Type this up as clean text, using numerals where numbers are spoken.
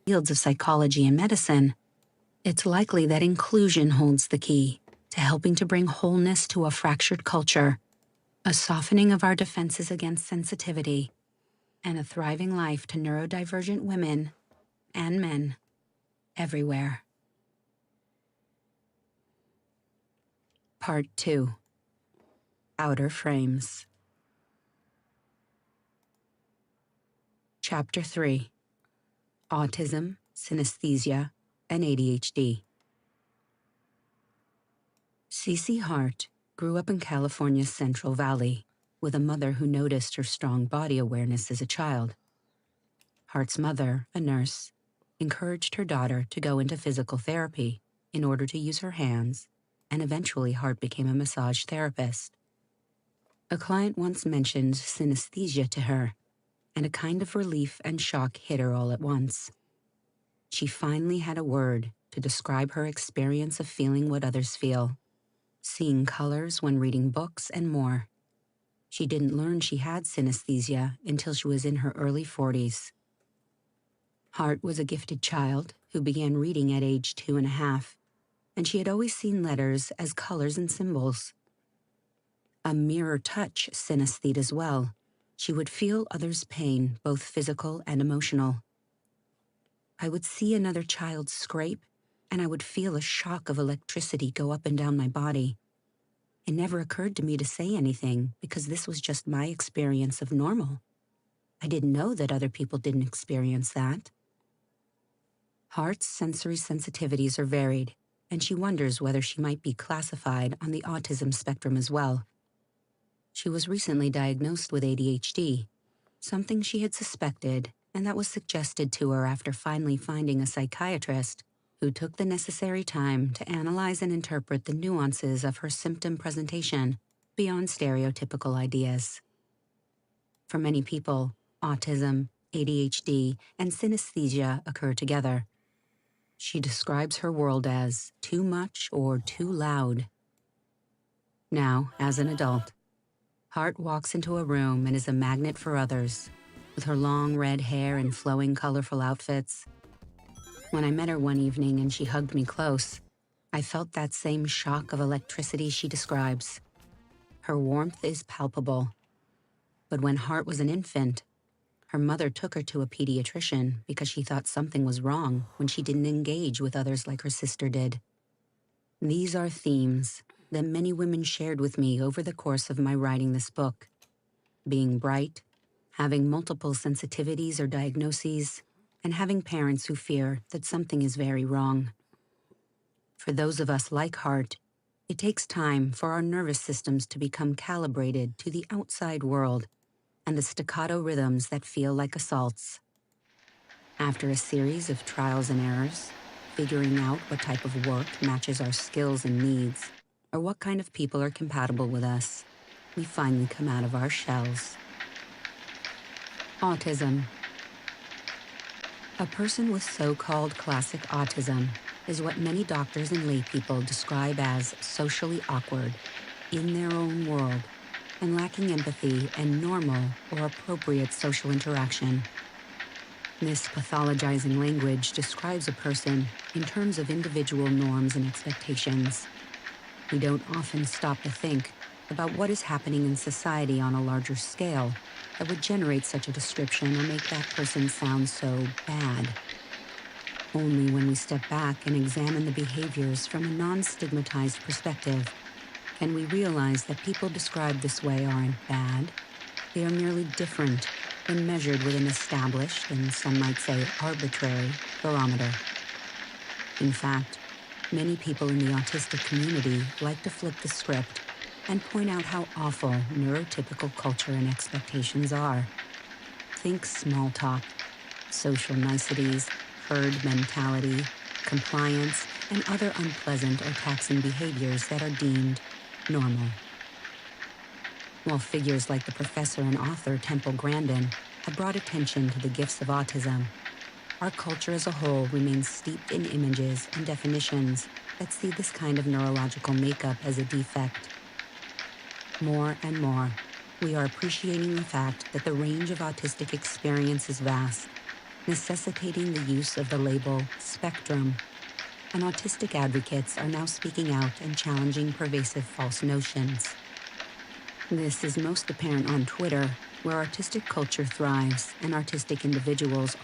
fields of psychology and medicine, it's likely that inclusion holds the key to helping to bring wholeness to a fractured culture, a softening of our defenses against sensitivity, and a thriving life to neurodivergent women and men everywhere. Part 2. Outer Frames. Chapter 3. Autism, Synesthesia, and ADHD. Cece Hart grew up in California's Central Valley with a mother who noticed her strong body awareness as a child. Hart's mother, a nurse, encouraged her daughter to go into physical therapy in order to use her hands, and eventually Hart became a massage therapist. A client once mentioned synesthesia to her, and a kind of relief and shock hit her all at once. She finally had a word to describe her experience of feeling what others feel, seeing colors when reading books, and more. She didn't learn she had synesthesia until she was in her early 40s. Hart was a gifted child who began reading at age 2.5, and she had always seen letters as colors and symbols. A mirror touch synesthete as well. She would feel others' pain, both physical and emotional. I would see another child scrape, and I would feel a shock of electricity go up and down my body. It never occurred to me to say anything because this was just my experience of normal. I didn't know that other people didn't experience that. Hart's sensory sensitivities are varied, and she wonders whether she might be classified on the autism spectrum as well. She was recently diagnosed with ADHD, something she had suspected, and that was suggested to her after finally finding a psychiatrist who took the necessary time to analyze and interpret the nuances of her symptom presentation beyond stereotypical ideas. For many people, autism, ADHD, and synesthesia occur together. She describes her world as too much or too loud. Now, as an adult, Hart walks into a room and is a magnet for others, with her long red hair and flowing, colorful outfits. When I met her one evening and she hugged me close, I felt that same shock of electricity she describes. Her warmth is palpable. But when Hart was an infant, her mother took her to a pediatrician because she thought something was wrong when she didn't engage with others like her sister did. These are themes that many women shared with me over the course of my writing this book. Being bright, having multiple sensitivities or diagnoses, and having parents who fear that something is very wrong. For those of us like Hart, it takes time for our nervous systems to become calibrated to the outside world and the staccato rhythms that feel like assaults. After a series of trials and errors, figuring out what type of work matches our skills and needs, or what kind of people are compatible with us, we finally come out of our shells. Autism. A person with so-called classic autism is what many doctors and laypeople describe as socially awkward, in their own world, and lacking empathy and normal or appropriate social interaction. This pathologizing language describes a person in terms of individual norms and expectations. We don't often stop to think about what is happening in society on a larger scale that would generate such a description or make that person sound so bad. Only when we step back and examine the behaviors from a non-stigmatized perspective can we realize that people described this way aren't bad. They are merely different when measured with an established, and some might say arbitrary, barometer. In fact, many people in the autistic community like to flip the script and point out how awful neurotypical culture and expectations are. Think small talk, social niceties, herd mentality, compliance, and other unpleasant or taxing behaviors that are deemed normal. While figures like the professor and author Temple Grandin have brought attention to the gifts of autism, our culture as a whole remains steeped in images and definitions that see this kind of neurological makeup as a defect. More and more, we are appreciating the fact that the range of autistic experience is vast, necessitating the use of the label spectrum, and autistic advocates are now speaking out and challenging pervasive false notions. This is most apparent on Twitter, where artistic culture thrives and artistic individuals